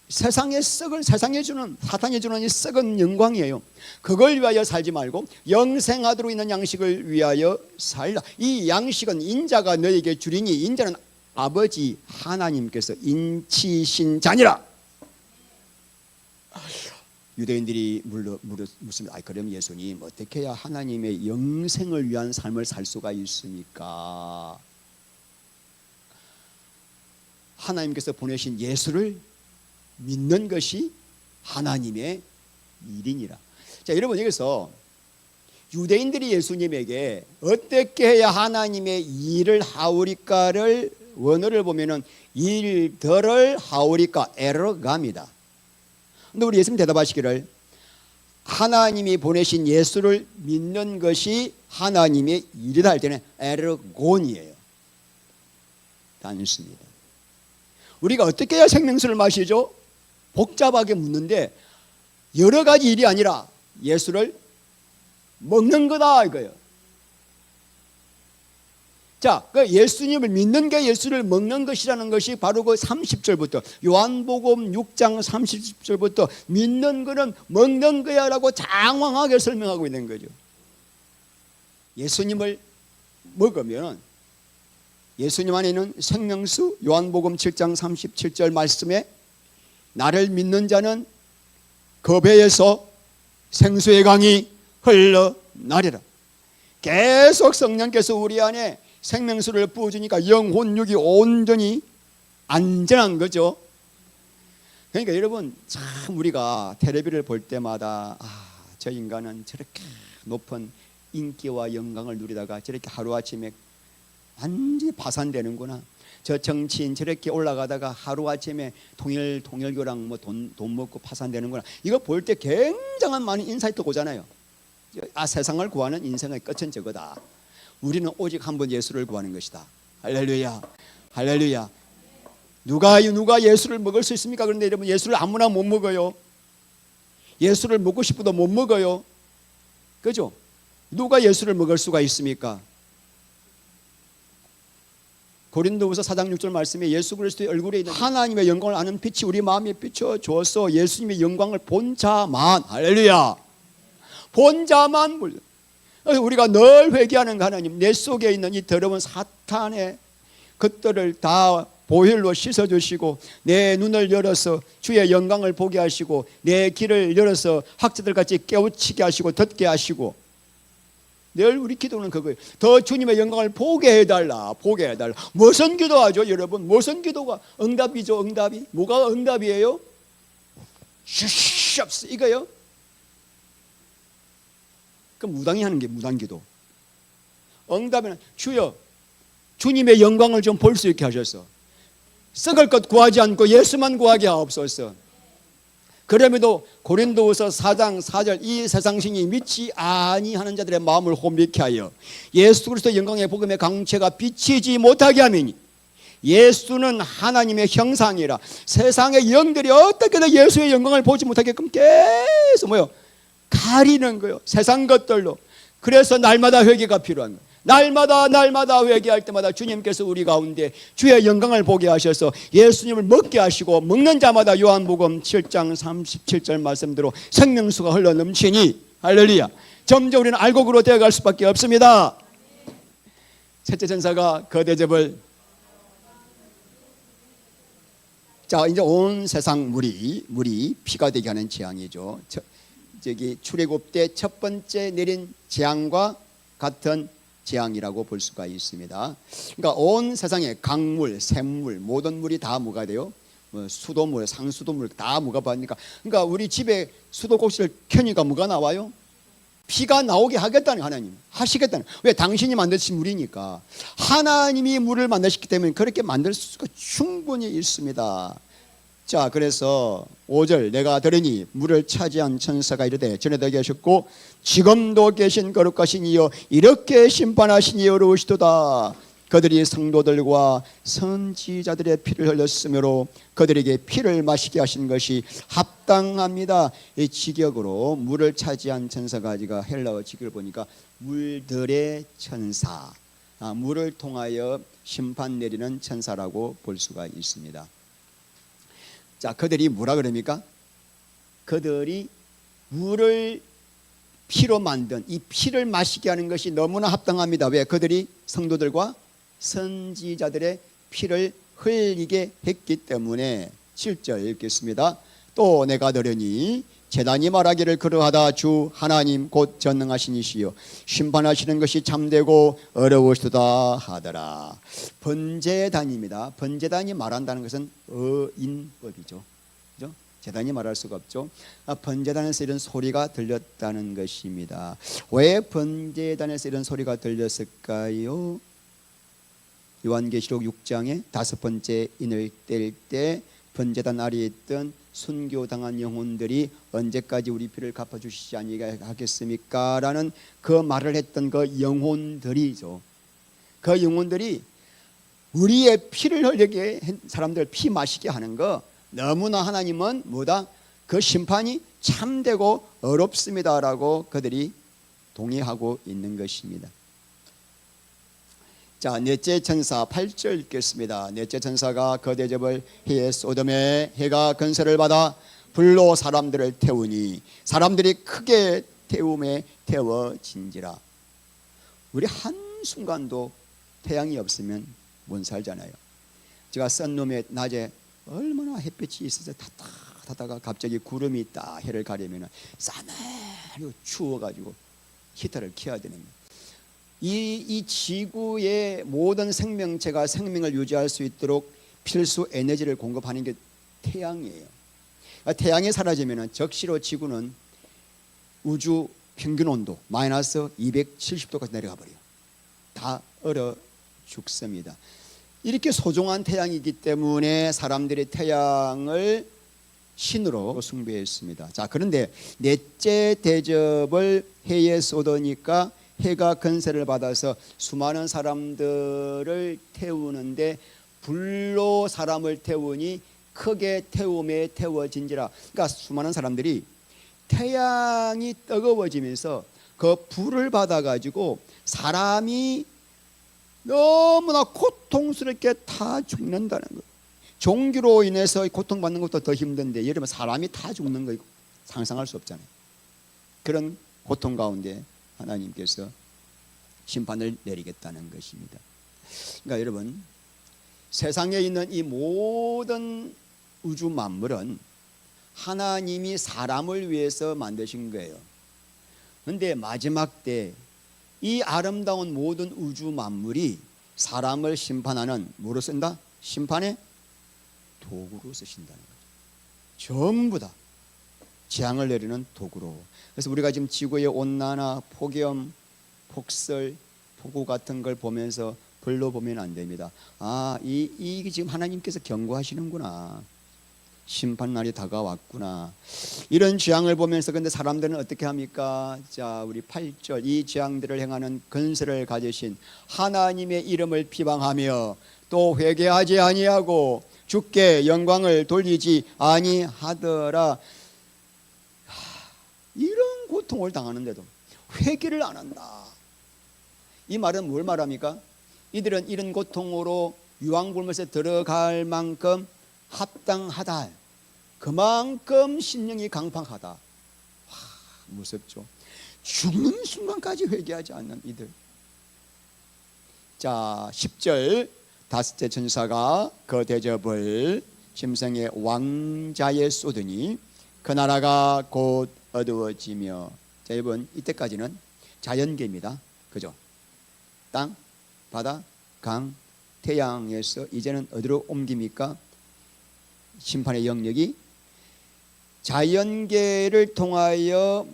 세상에 주는, 사탄이 주는 이 썩은 영광이에요. 그걸 위하여 살지 말고 영생하도록 있는 양식을 위하여 살라. 이 양식은 인자가 너에게 주리니, 인자는 아버지 하나님께서 인치신 자니라. 유대인들이 묻습니다. 그럼 예수님 어떻게 해야 하나님의 영생을 위한 삶을 살 수가 있습니까? 하나님께서 보내신 예수를 믿는 것이 하나님의 일이니라. 자, 여러분, 여기서 유대인들이 예수님에게 어떻게 해야 하나님의 일을 하오리까를 원어를 보면은 일들을 하오리까 에러갑니다. 근데 우리 예수님 대답하시기를 하나님이 보내신 예수를 믿는 것이 하나님의 일이다 할 때는 에르곤이에요. 단순입니다. 우리가 어떻게 해야 생명수를 마시죠? 복잡하게 묻는데 여러 가지 일이 아니라 예수를 먹는 거다 이거예요. 자, 그 예수님을 믿는 게 예수를 먹는 것이라는 것이 바로 그 30절부터 요한복음 6장 30절부터 믿는 거는 먹는 거야라고 장황하게 설명하고 있는 거죠. 예수님을 먹으면 예수님 안에 있는 생명수, 요한복음 7장 37절 말씀에 나를 믿는 자는 그 배에서 생수의 강이 흘러나리라. 계속 성령께서 우리 안에 생명수를 부어주니까 영혼 육이 온전히 안전한 거죠. 그러니까 여러분, 참 우리가 텔레비를 볼 때마다 저 인간은 저렇게 높은 인기와 영광을 누리다가 저렇게 하루아침에 완전히 파산되는구나. 저 정치인 저렇게 올라가다가 하루아침에 통일교랑 뭐 돈 먹고 파산되는구나. 이거 볼 때 굉장한 많은 인사이트 오잖아요. 세상을 구하는 인생의 끝은 저거다. 우리는 오직 한 번 예수를 구하는 것이다. 할렐루야, 할렐루야. 누가 예수를 먹을 수 있습니까? 그런데 여러분, 예수를 아무나 못 먹어요. 예수를 먹고 싶어도 못 먹어요. 그죠? 누가 예수를 먹을 수가 있습니까? 고린도후서 4장 6절 말씀에 예수 그리스도의 얼굴에 있는 하나님의 영광을 아는 빛이 우리 마음에 비춰줘서 예수님의 영광을 본 자만, 할렐루야, 본 자만 우리가 늘 회개하는 하나님, 내 속에 있는 이 더러운 사탄의 것들을 다 보혈로 씻어주시고 내 눈을 열어서 주의 영광을 보게 하시고 내 귀를 열어서 학자들같이 깨우치게 하시고 듣게 하시고, 늘 우리 기도는 그거예요. 더 주님의 영광을 보게 해달라, 보게 해달라. 무슨 기도하죠 여러분? 무슨 기도가 응답이죠? 응답이 뭐가 응답이에요? 슈슈 이거요? 그 무당이 하는 게 무당기도. 응답은 주여 주님의 영광을 좀 볼 수 있게 하셔서 썩을 것 구하지 않고 예수만 구하게 하옵소서. 그럼에도 고린도후서 4장 4절 이 세상신이 믿지 아니하는 자들의 마음을 혼미케 하여 예수 그리스도 영광의 복음의 강체가 비치지 못하게 하미니, 예수는 하나님의 형상이라 세상의 영들이 어떻게든 예수의 영광을 보지 못하게끔 계속 가리는 거예요. 세상 것들로. 그래서 날마다 회개가 필요한 거예요. 날마다 회개할 때마다 주님께서 우리 가운데 주의 영광을 보게 하셔서 예수님을 먹게 하시고, 먹는 자마다 요한복음 7장 37절 말씀대로 생명수가 흘러 넘치니, 할렐루야, 점점 우리는 알곡으로 되어갈 수밖에 없습니다. 셋째 전사가 그 대접을, 자 이제 온 세상 물이 피가 되게 하는 재앙이죠. 저기 출애굽 때 첫 번째 내린 재앙과 같은 재앙이라고 볼 수가 있습니다. 그러니까 온 세상에 강물, 샘물, 모든 물이 다 뭐가 돼요? 수도물, 상수도물 다 뭐가 받으니까, 그러니까 우리 집에 수도꼭지를 켜니까 뭐가 나와요? 피가 나오게 하겠다는, 하나님 하시겠다는. 왜? 당신이 만드신 물이니까. 하나님이 물을 만드셨기 때문에 그렇게 만들 수가 충분히 있습니다. 자, 그래서 5절 내가 들으니 물을 차지한 천사가 이르되 전에 더 계셨고 지금도 계신 거룩하신 이여 이렇게 심판하시니 어려우시도다. 그들이 성도들과 선지자들의 피를 흘렸으므로 그들에게 피를 마시게 하신 것이 합당합니다. 이 직역으로 물을 차지한 천사가, 제가 헬라어 직역을 보니까 물들의 천사, 물을 통하여 심판 내리는 천사라고 볼 수가 있습니다. 자, 그들이 뭐라 그럽니까? 그들이 물을 피로 만든 이 피를 마시게 하는 것이 너무나 합당합니다. 왜? 그들이 성도들과 선지자들의 피를 흘리게 했기 때문에. 7절 읽겠습니다. 또 내가 들으니 제단이 말하기를 그러하다 주 하나님 곧 전능하신 이시여 심판하시는 것이 참되고 어려우시도다 하더라. 번제단입니다. 번제단이 말한다는 것은 어인법이죠. 그죠? 제단이 말할 수가 없죠. 번제단에서 이런 소리가 들렸다는 것입니다. 왜 번제단에서 이런 소리가 들렸을까요? 요한계시록 6장에 5번째 인을 뗄 때 번제단 아래에 있던 순교당한 영혼들이 언제까지 우리 피를 갚아주시지 아니하겠습니까? 라는 그 말을 했던 그 영혼들이죠. 그 영혼들이 우리의 피를 흘리게 사람들 피 마시게 하는 거, 너무나 하나님은 뭐다? 그 심판이 참되고 어렵습니다라고 그들이 동의하고 있는 것입니다. 자, 넷째 천사 8절 읽겠습니다. 넷째 천사가 그 대접을 해에 소돔에 해가 건설을 받아 불로 사람들을 태우니 사람들이 크게 태움에 태워진지라. 우리 한순간도 태양이 없으면 못 살잖아요. 제가 썬룸에 낮에 얼마나 햇빛이 있어서 타다가 갑자기 구름이 딱 해를 가리면 싸늘하고 추워가지고 히터를 켜야 되는 거예요. 이 지구의 모든 생명체가 생명을 유지할 수 있도록 필수 에너지를 공급하는 게 태양이에요. 그러니까 태양이 사라지면 적시로 지구는 우주 평균 온도 마이너스 270도까지 내려가 버려요. 다 얼어 죽습니다. 이렇게 소중한 태양이기 때문에 사람들이 태양을 신으로 숭배했습니다. 자, 그런데 넷째 대접을 해에 쏟으니까 해가 건설을 받아서 수많은 사람들을 태우는데 불로 사람을 태우니 크게 태움에 태워진지라. 그러니까 수많은 사람들이 태양이 뜨거워지면서 그 불을 받아가지고 사람이 너무나 고통스럽게 다 죽는다는 거예요. 종기로 인해서 고통받는 것도 더 힘든데 여러분 사람이 다 죽는 거 상상할 수 없잖아요. 그런 고통 가운데 하나님께서 심판을 내리겠다는 것입니다. 그러니까 여러분 세상에 있는 이 모든 우주 만물은 하나님이 사람을 위해서 만드신 거예요. 그런데 마지막 때 이 아름다운 모든 우주 만물이 사람을 심판하는 뭐로 쓴다? 심판의 도구로 쓰신다는 거죠. 전부 다 재앙을 내리는 도구로. 그래서 우리가 지금 지구의 온난화, 폭염, 폭설, 폭우 같은 걸 보면서 별로 보면 안 됩니다. 아, 이게 지금 하나님께서 경고하시는구나. 심판날이 다가왔구나. 이런 재앙을 보면서 근데 사람들은 어떻게 합니까? 자, 우리 8절 이 재앙들을 행하는 근세를 가지신 하나님의 이름을 비방하며 또 회개하지 아니하고 주께 영광을 돌리지 아니하더라. 이런 고통을 당하는데도 회개를 안 한다. 이 말은 뭘 말합니까? 이들은 이런 고통으로 유황불못에 들어갈 만큼 합당하다. 그만큼 신령이 강팍하다. 와, 무섭죠. 죽는 순간까지 회개하지 않는 이들. 자, 10절 다섯째 천사가 그 대접을 짐승의 왕자에 쏟으니 그 나라가 곧 어두워지며. 자, 여러분 이때까지는 자연계입니다. 그죠? 땅, 바다, 강, 태양에서 이제는 어디로 옮깁니까? 심판의 영역이 자연계를 통하여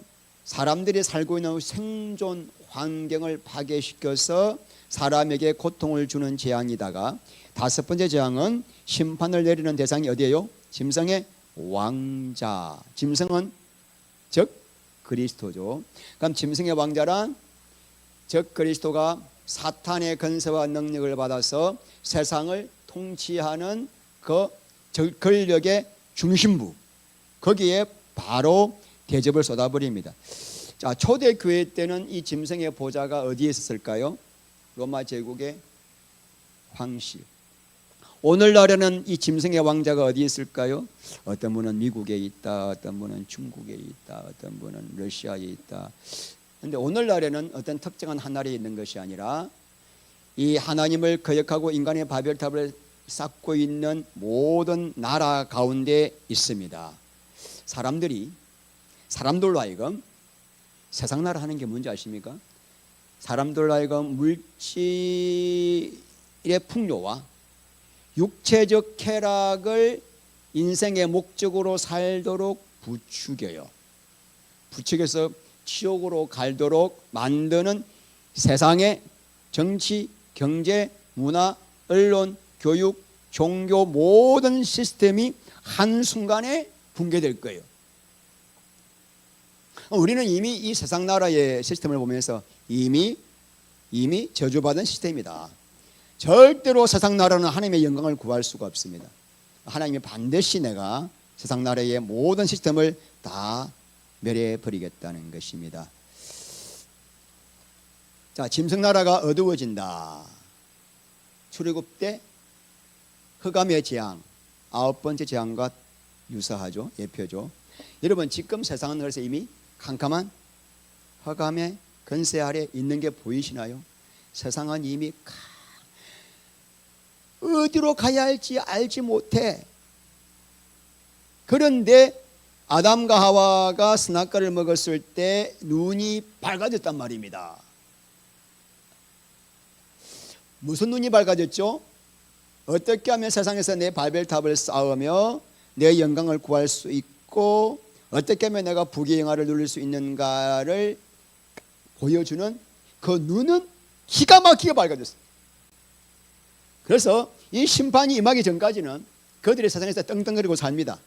사람들이 살고 있는 생존 환경을 파괴시켜서 사람에게 고통을 주는 재앙이다가 다섯 번째 재앙은 심판을 내리는 대상이 어디예요? 짐승의 왕자. 짐승은 즉 그리스도죠. 그럼 짐승의 왕자란 즉 그리스도가 사탄의 권세와 능력을 받아서 세상을 통치하는 그 권력의 중심부, 거기에 바로 대접을 쏟아버립니다. 자, 초대교회 때는 이 짐승의 보좌가 어디에 있었을까요? 로마 제국의 황실. 오늘날에는 이 짐승의 왕자가 어디에 있을까요? 어떤 분은 미국에 있다, 어떤 분은 중국에 있다, 어떤 분은 러시아에 있다. 그런데 오늘날에는 어떤 특정한 한 나라에 있는 것이 아니라 이 하나님을 거역하고 인간의 바벨탑을 쌓고 있는 모든 나라 가운데 있습니다. 사람들로 하여금 세상 나라 하는 게 뭔지 아십니까? 사람들로 하여금 물질의 풍요와 육체적 쾌락을 인생의 목적으로 살도록 부추겨요. 부추겨서 지옥으로 갈도록 만드는 세상의 정치, 경제, 문화, 언론, 교육, 종교 모든 시스템이 한순간에 붕괴될 거예요. 우리는 이미 이 세상 나라의 시스템을 보면서 이미 저주받은 시스템이다. 절대로 세상 나라는 하나님의 영광을 구할 수가 없습니다. 하나님이 반드시 내가 세상 나라의 모든 시스템을 다 멸해 버리겠다는 것입니다. 자, 짐승 나라가 어두워진다. 출애굽 때 흑암의 재앙, 9번째 재앙과 유사하죠. 예표죠. 여러분 지금 세상은 그래서 이미 캄캄한 흑암의 건세 아래 있는 게 보이시나요? 세상은 이미 어디로 가야 할지 알지 못해. 그런데 아담과 하와가 선악과를 먹었을 때 눈이 밝아졌단 말입니다. 무슨 눈이 밝아졌죠? 어떻게 하면 세상에서 내 바벨탑을 쌓으며 내 영광을 구할 수 있고 어떻게 하면 내가 부귀영화를 누릴 수 있는가를 보여주는 그 눈은 기가 막히게 밝아졌어요. 그래서 이 심판이 임하기 전까지는 그들이 세상에서 떵떵거리고 삽니다.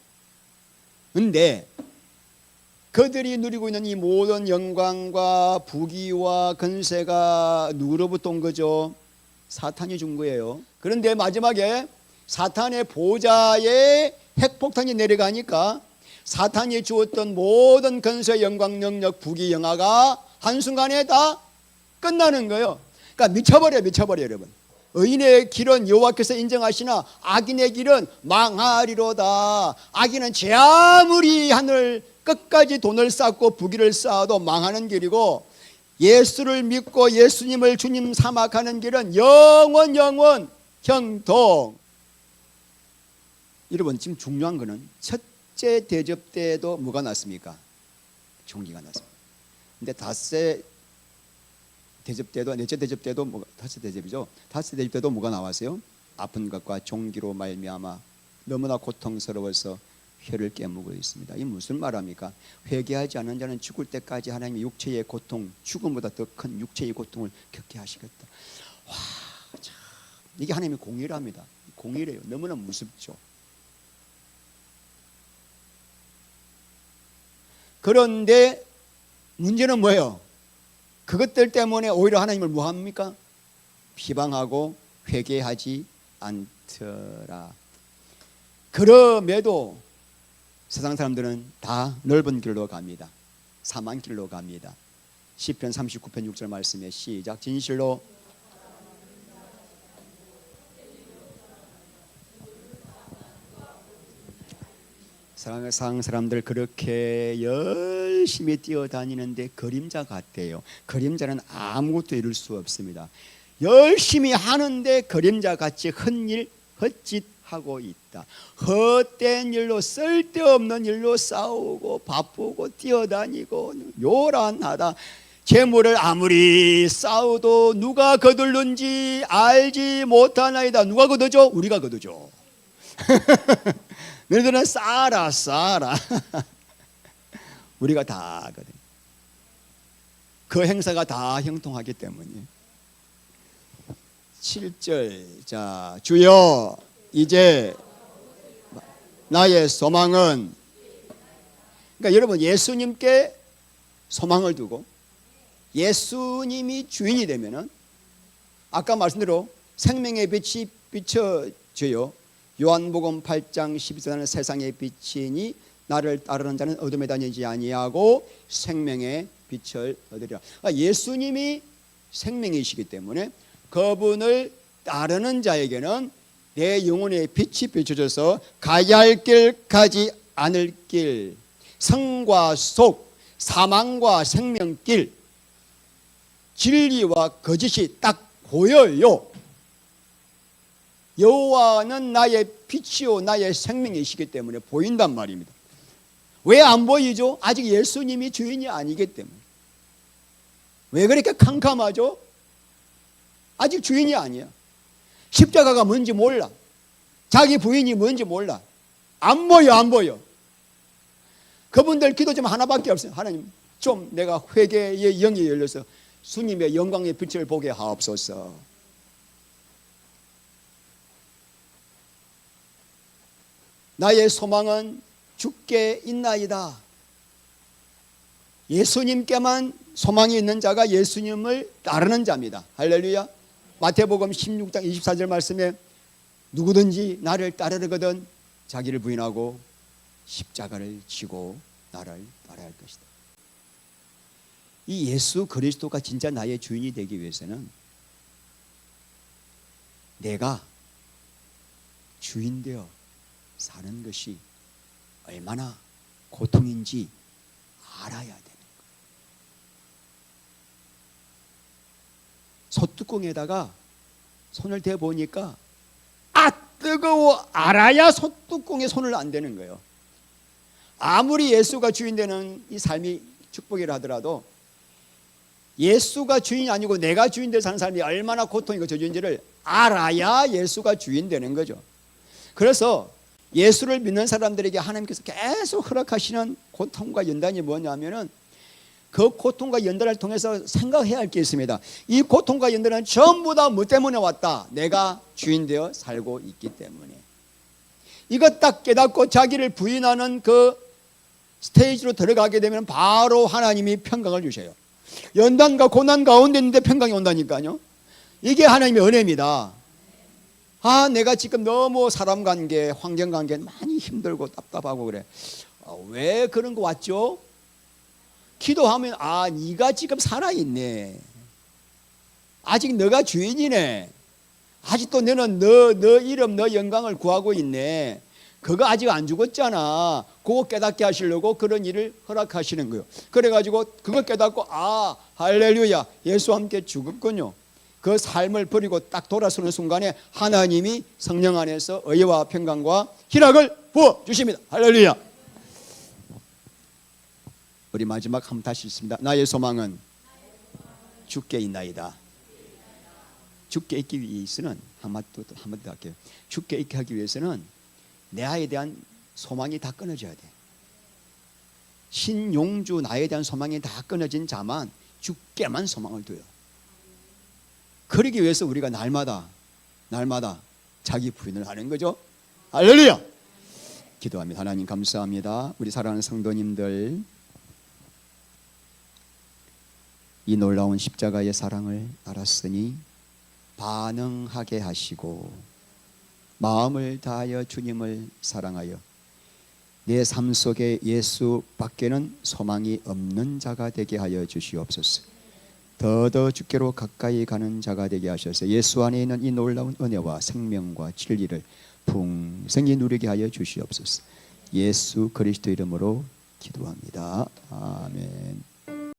그런데 그들이 누리고 있는 이 모든 영광과 부귀와 건세가 누구로부터 온 거죠? 사탄이 준 거예요. 그런데 마지막에 사탄의 보좌에 핵폭탄이 내려가니까 사탄이 주었던 모든 건세, 영광, 능력, 부귀, 영화가 한순간에 다 끝나는 거예요. 그러니까 미쳐버려 여러분. 의인의 길은 여호와께서 인정하시나 악인의 길은 망하리로다. 악인은 제 아무리 하늘 끝까지 돈을 쌓고 부귀를 쌓아도 망하는 길이고, 예수를 믿고 예수님을 주님 삼아가는 길은 영원 형통. 여러분 지금 중요한 거는 첫째 대접 때도 뭐가 났습니까? 총기가 났습니다. 근데 닷새 대접 때도, 넷째 대접 때도 다섯째 대접이죠. 다섯째 대접 때도 뭐가 나왔어요? 아픈 것과 종기로 말미암아 너무나 고통스러워서 혀를 깨물고 있습니다. 이 무슨 말합니까? 회개하지 않은 자는 죽을 때까지 하나님의 육체의 고통, 죽음보다 더 큰 육체의 고통을 겪게 하시겠다. 와, 참, 이게 하나님의 공의랍니다. 공의래요. 너무나 무섭죠. 그런데 문제는 뭐예요? 그것들 때문에 오히려 하나님을 뭐합니까? 비방하고 회개하지 않더라. 그럼에도 세상 사람들은 다 넓은 길로 갑니다. 사망 길로 갑니다. 시편 39편 6절 말씀에 시작. 진실로 세상 사람들 그렇게 열심히 뛰어다니는데 그림자 같대요. 그림자는 아무것도 이룰 수 없습니다. 열심히 하는데 그림자 같이 헛일 헛짓하고 있다. 헛된 일로, 쓸데없는 일로 싸우고 바쁘고 뛰어다니고 요란하다. 재물을 아무리 싸워도 누가 거둘는지 알지 못하나이다. 누가 거두죠? 우리가 거두죠. 너희들은 쌓아라 우리가 다 하거든. 그 행사가 다 형통하기 때문에. 7절 자, 주여 이제 나의 소망은, 그러니까 여러분 예수님께 소망을 두고 예수님이 주인이 되면은 아까 말씀대로 생명의 빛이 비춰져요. 요한복음 8장 12절에는 세상의 빛이니 나를 따르는 자는 어둠에 다니지 아니하고 생명의 빛을 얻으리라. 그러니까 예수님이 생명이시기 때문에 그분을 따르는 자에게는 내 영혼의 빛이 비춰져서 가야 할 길 가지 않을 길, 성과 속, 사망과 생명길, 진리와 거짓이 딱 보여요. 여호와는 나의 빛이요 나의 생명이시기 때문에 보인단 말입니다. 왜 안 보이죠? 아직 예수님이 주인이 아니기 때문에. 왜 그렇게 캄캄하죠? 아직 주인이 아니야. 십자가가 뭔지 몰라. 자기 부인이 뭔지 몰라. 안 보여. 그분들 기도 좀 하나밖에 없어요. 하나님 좀 내가 회개의 영이 열려서 주님의 영광의 빛을 보게 하옵소서. 나의 소망은 주께 있나이다. 예수님께만 소망이 있는 자가 예수님을 따르는 자입니다. 할렐루야. 마태복음 16장 24절 말씀에 누구든지 나를 따르거든 자기를 부인하고 십자가를 지고 나를 따라야 할 것이다. 이 예수 그리스도가 진짜 나의 주인이 되기 위해서는 내가 주인 되어 사는 것이 얼마나 고통인지 알아야 되는 거예요. 소뚜껑에다가 손을 대보니까 아 뜨거워 알아야 소뚜껑에 손을 안 대는 거예요. 아무리 예수가 주인 되는 이 삶이 축복이라 하더라도 예수가 주인이 아니고 내가 주인 되어 사는 삶이 얼마나 고통이고 저주인지를 알아야 예수가 주인 되는 거죠. 그래서 예수를 믿는 사람들에게 하나님께서 계속 허락하시는 고통과 연단이 뭐냐면은 그 고통과 연단을 통해서 생각해야 할 게 있습니다. 이 고통과 연단은 전부 다 뭐 때문에 왔다? 내가 주인 되어 살고 있기 때문에. 이것 딱 깨닫고 자기를 부인하는 그 스테이지로 들어가게 되면 바로 하나님이 평강을 주셔요. 연단과 고난 가운데 있는데 평강이 온다니까요. 이게 하나님의 은혜입니다. 아, 내가 지금 너무 사람 관계, 환경 관계 많이 힘들고 답답하고 그래. 왜 그런 거 왔죠? 기도하면 아, 네가 지금 살아있네. 아직 너가 주인이네. 아직도 너는 너 이름, 너 영광을 구하고 있네. 그거 아직 안 죽었잖아. 그거 깨닫게 하시려고 그런 일을 허락하시는 거예요. 그래가지고 그거 깨닫고 아, 할렐루야, 예수와 함께 죽었군요. 그 삶을 버리고 딱 돌아서는 순간에 하나님이 성령 안에서 의와 평강과 희락을 부어주십니다. 할렐루야. 우리 마지막 한번 다시 읽습니다. 나의 소망은 주께 있나이다. 주께 있기 위해서는 한마디 더 할게요. 주께 있게 하기 위해서는 내 아이에 대한 소망이 다 끊어져야 돼. 신용주 나에 대한 소망이 다 끊어진 자만 주께만 소망을 둬요. 그러기 위해서 우리가 날마다 자기 부인을 하는 거죠. 할렐루야. 기도합니다. 하나님 감사합니다. 우리 사랑하는 성도님들, 이 놀라운 십자가의 사랑을 알았으니 반응하게 하시고 마음을 다하여 주님을 사랑하여 내 삶 속에 예수 밖에는 소망이 없는 자가 되게 하여 주시옵소서. 더더 주께로 가까이 가는 자가 되게 하셔서 예수 안에 있는 이 놀라운 은혜와 생명과 진리를 풍성히 누리게 하여 주시옵소서. 예수 그리스도 이름으로 기도합니다. 아멘.